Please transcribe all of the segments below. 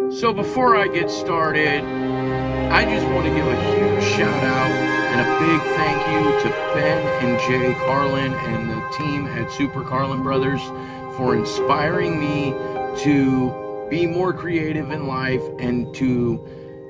So before I get started, I just want to give a huge shout out and a big thank you to Ben and Jay Carlin and the team at Super Carlin Brothers for inspiring me to be more creative in life and to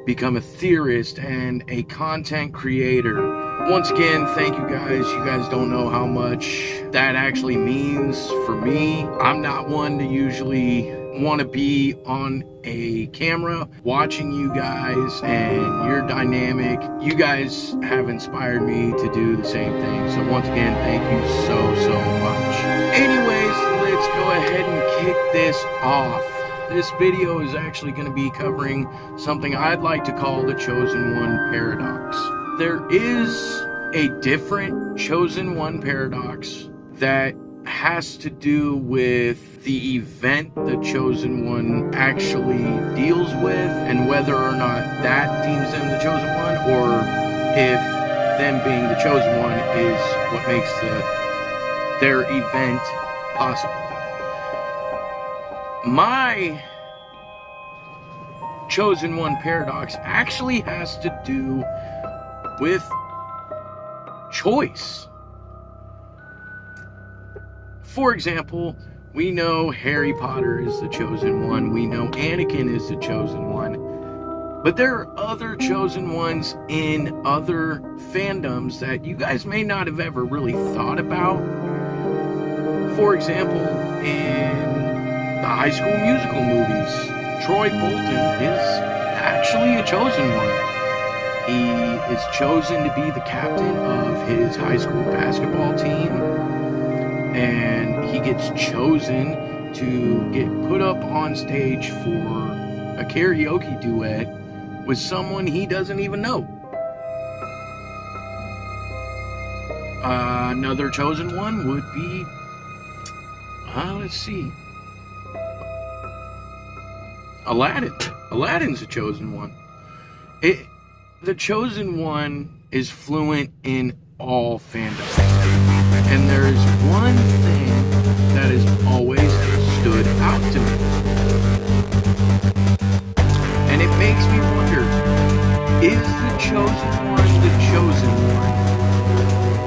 become a theorist and a content creator. Once again, thank you guys. You guys don't know how much that actually means for me. I'm not one to usually want to be on a camera watching you guys, and you're dynamic. You guys have inspired me to do the same thing. So once again, thank you so much. Anyways, let's go ahead and kick this off. This video is actually going to be covering something I'd like to call the Chosen One Paradox. There is a different Chosen One Paradox that has to do with the event the Chosen One actually deals with and whether or not that deems them the Chosen One, or if them being the Chosen One is what makes their event possible. My Chosen One Paradox actually has to do with choice. For example, we know Harry Potter is the Chosen One. We know Anakin is the Chosen One. But there are other Chosen Ones in other fandoms that you guys may not have ever really thought about. For example, in the High School Musical movies, Troy Bolton is actually a Chosen One. He is chosen to be the captain of his high school basketball team, and he gets chosen to get put up on stage for a karaoke duet with someone he doesn't even know. Another Chosen One would be, let's see, Aladdin. Aladdin's a Chosen One. The Chosen One is fluent in all fandoms. And there's one thing that has always stood out to me. And it makes me wonder, is the Chosen One the Chosen One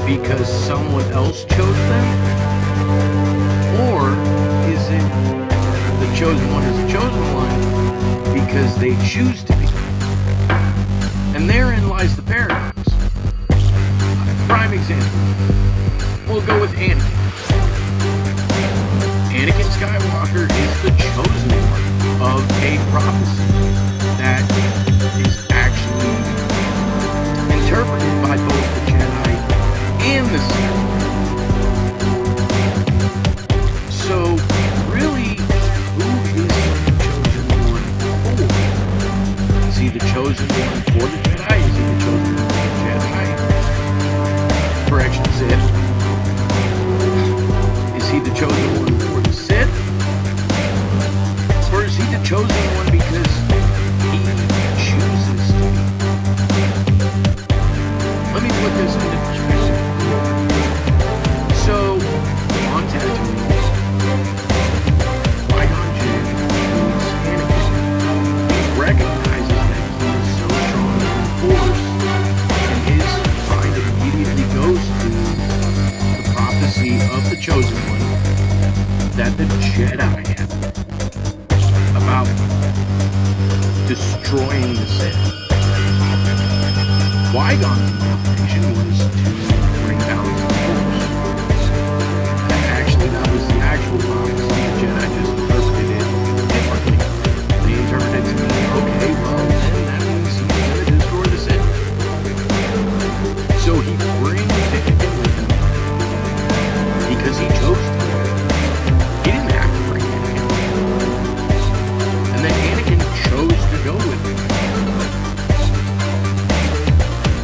because someone else chose them? Or is it the Chosen One is the Chosen One because they choose to be? And therein lies the paradox. Prime example. We'll go with Anakin. Anakin Skywalker is the chosen one of a prophecy that is actually interpreted by both the Jedi and the Sith. So, really, who is the chosen one for? Is he the chosen one for the Jedi? Is he the chosen one for the Jedi? Correction, Sith. Is he the chosen one for the Sith? Or is he the chosen one because he chooses to be? Let me put this into perspective. So, on Tatooine, Qui-Gon Jinn, who's Anakin, recognizes that he is so strong in the Force, and his mind immediately goes to the prophecy of the Chosen One that the Jedi have about destroying the Sith. Qui-Gon's motivation was to bring balance to the Force. And actually, that was the actual prophecy. The Jedi just interpreted it differently. They interpreted it to mean, okay, well, then that means he's going to destroy the Sith. So he brings Anakin with him because he chose to. He didn't have to bring Anakin. And then Anakin chose to go with him.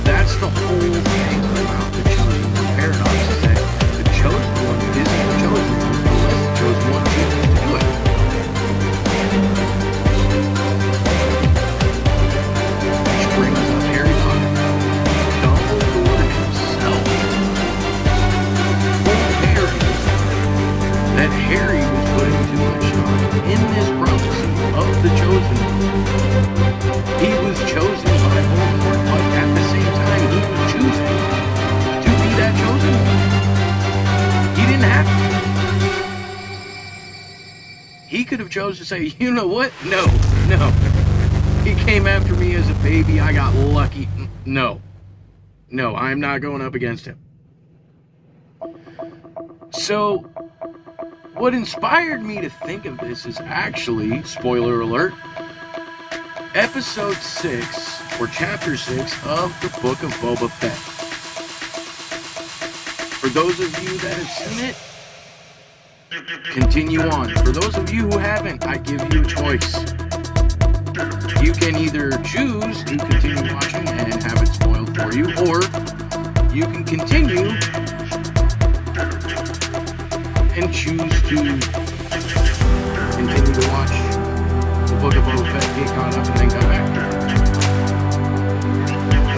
That's the whole thing about the Chosen One Paradox, is that the Chosen One isn't the Chosen One unless the Chosen One He was chosen by Voldemort, but at the same time, he was choosing to be that chosen one. He didn't have to. He could have chosen to say, you know what? No. He came after me as a baby. I got lucky. No, I'm not going up against him. So, what inspired me to think of this is actually, spoiler alert, episode 6, or chapter 6 of the Book of Boba Fett. For those of you that have seen it, continue on. For those of you who haven't, I give you a choice. You can either choose to continue watching and have it spoiled for you, or you can continue and choose to continue to watch the Book of Boba Fett, get caught up, and then come back.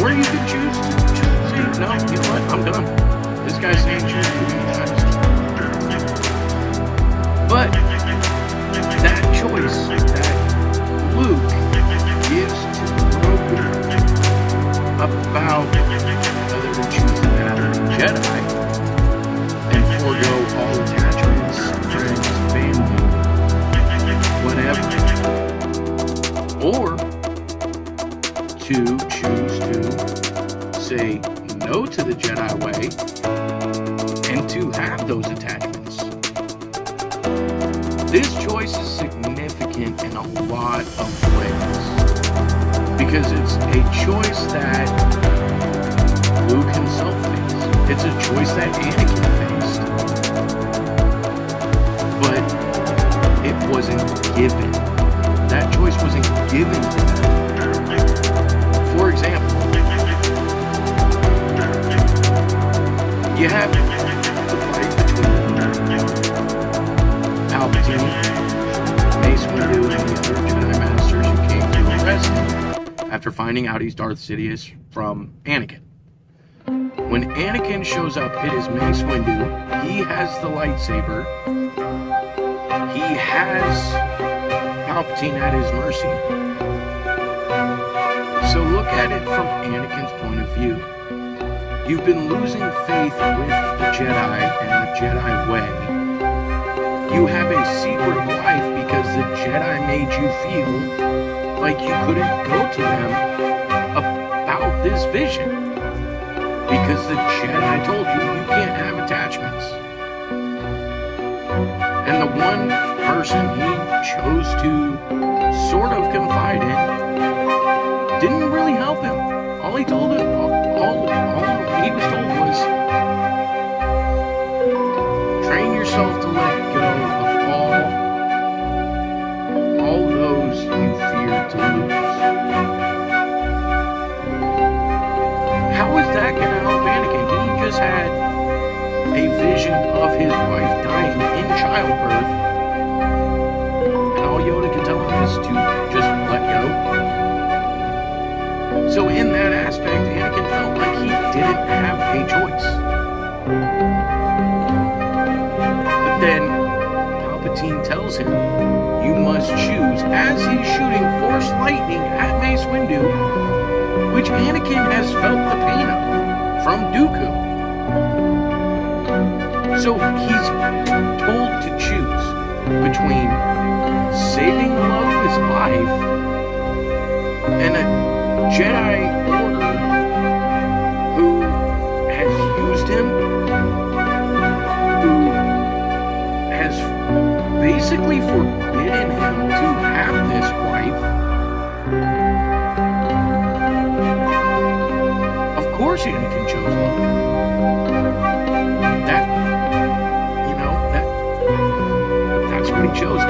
Or you can choose to say, no, you know what, I'm done. This guy's saying choose to be honest. But that choice that Luke gives to Grogu about whether to choose the path of the Jedi and forego all attachments, friends, family, whatever, or to choose to say no to the Jedi way and to have those attachments. This choice is significant in a lot of ways because it's a choice that Luke himself faced. It's a choice that Anakin faced. But it wasn't given. That choice wasn't given to them. For example, you have the fight between Palpatine, Mace Windu, and the other Jedi Masters who came to arrest him after finding out he's Darth Sidious from Anakin. When Anakin shows up, it is Mace Windu. He has the lightsaber. He has Palpatine at his mercy. So look at it from Anakin's point of view. You've been losing faith with the Jedi and the Jedi way. You have a secret life because the Jedi made you feel like you couldn't go to them about this vision. Because the Jedi told you can't have attachments. And the one person he chose to sort of confide in didn't really help him. All he told him, all he was told was, train yourself to let go of all those you fear to lose. How is that going to help Anakin? He just had a vision of his wife dying in childbirth, and all Yoda can tell him is to just let go. So in that aspect, Anakin felt like he didn't have a choice. But then Palpatine tells him, you must choose, as he's shooting Force Lightning at Mace Windu, which Anakin has felt the pain of from Dooku. So he's told to choose between saving the love of his life and a Jedi Order who has used him, who has basically forbidden him to have this wife. Of course Anakin chose love. That's what he chose.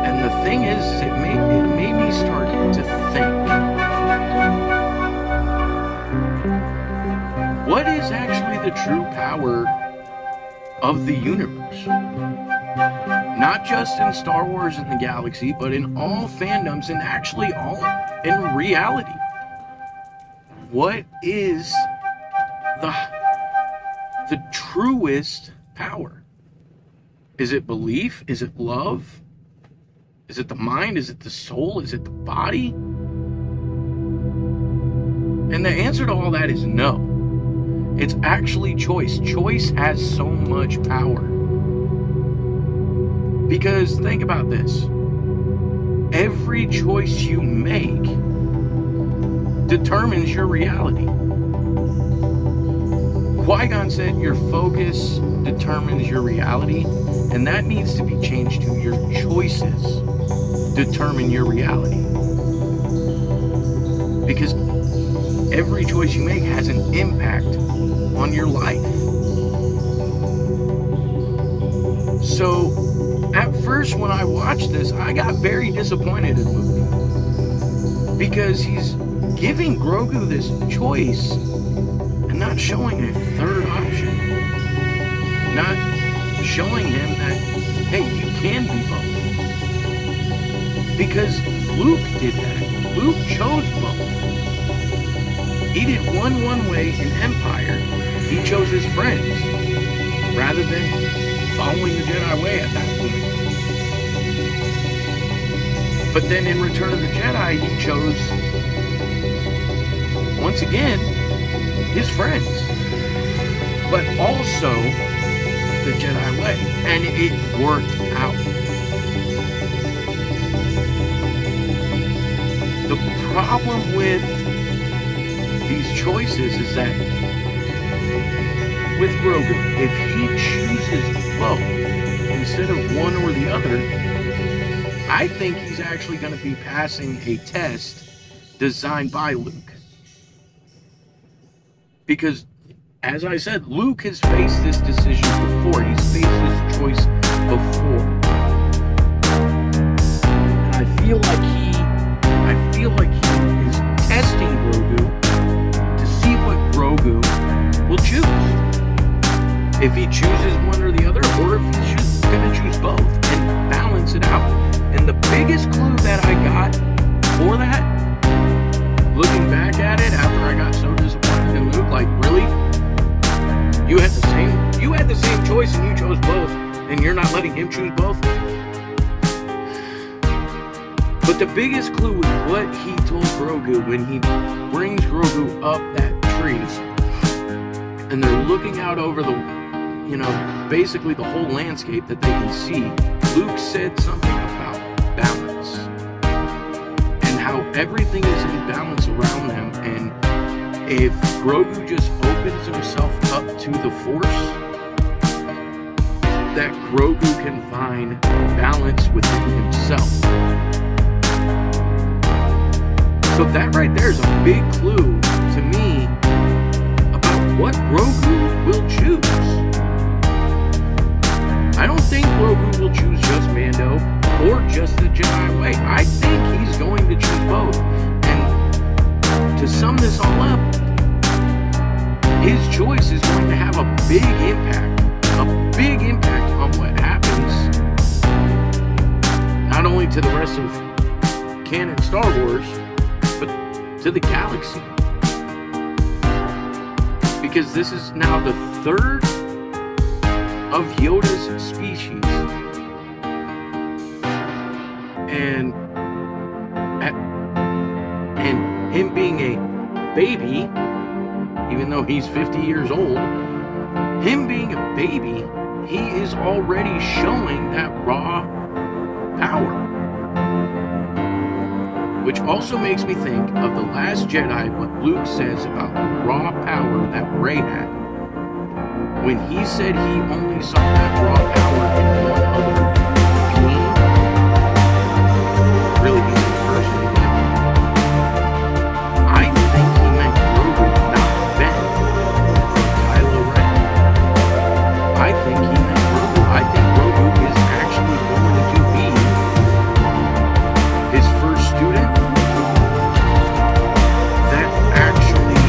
And the thing is, it made me start to think, what is actually the true power of the universe? Not just in Star Wars and the galaxy, but in all fandoms and actually all in reality. What is the truest power? Is it belief? Is it love? Is it the mind? Is it the soul? Is it the body? And the answer to all that is no. It's actually choice. Choice has so much power. Because think about this. Every choice you make determines your reality. Qui-Gon said your focus determines your reality, and that needs to be changed to your choices determine your reality. Because every choice you make has an impact on your life. So, at first when I watched this, I got very disappointed in Luke. Because he's giving Grogu this choice and not showing a third option. Not showing him that, hey, you can be both. Because Luke did that. Luke chose both. He did one way in Empire. He chose his friends rather than following the Jedi way at that point. But then in Return of the Jedi, he chose, once again, his friends. But also the Jedi way. And it worked out. The problem with these choices is that with Grogu, if he chooses both instead of one or the other, I think he's actually going to be passing a test designed by Luke. Because, as I said, Luke has faced this decision before. He's faced this choice before. And I feel like he is testing Grogu to see what Grogu will choose. If he chooses one or the other, or if he's going to choose both and balance it out. And the biggest clue that I got for that, looking back at it after I got so disappointed in Luke, like, really? You had the same choice and you chose both, and you're not letting him choose both? But the biggest clue is what he told Grogu when he brings Grogu up that tree and they're looking out over the, basically the whole landscape that they can see. Luke said something about balance and how everything is in balance around them, and if Grogu just opens himself up to the Force, that Grogu can find balance within himself. So that right there is a big clue to me about what Grogu will choose. I don't think Grogu will choose just Mando or just the Jedi way. I think he's going to choose both. And to sum this all up, his choice is going to have a big impact on what happens, not only to the rest of canon Star Wars, but to the galaxy. Because this is now the third of Yoda's species. And him being a baby, even though he's 50 years old, him being a baby, he is already showing that raw power. Which also makes me think of The Last Jedi, what Luke says about the raw power that Rey had. When he said he only saw that raw power in one other being, really means a person, I think he meant Grogu, not Ben, Kylo Ren. I think he meant Grogu. I think Grogu is actually going to be his first student that actually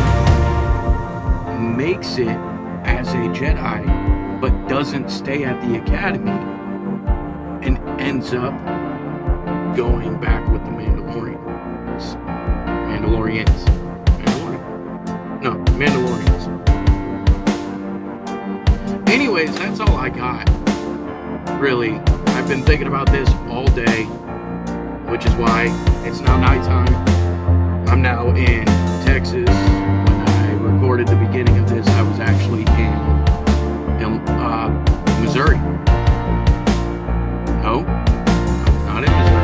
makes it as a Jedi, but doesn't stay at the academy and ends up going back with the Mandalorians. Anyways, that's all I got. Really, I've been thinking about this all day. which is why it's now nighttime. I'm now in Texas. When I recorded the beginning of this, I was actually in Missouri. No, not in Missouri.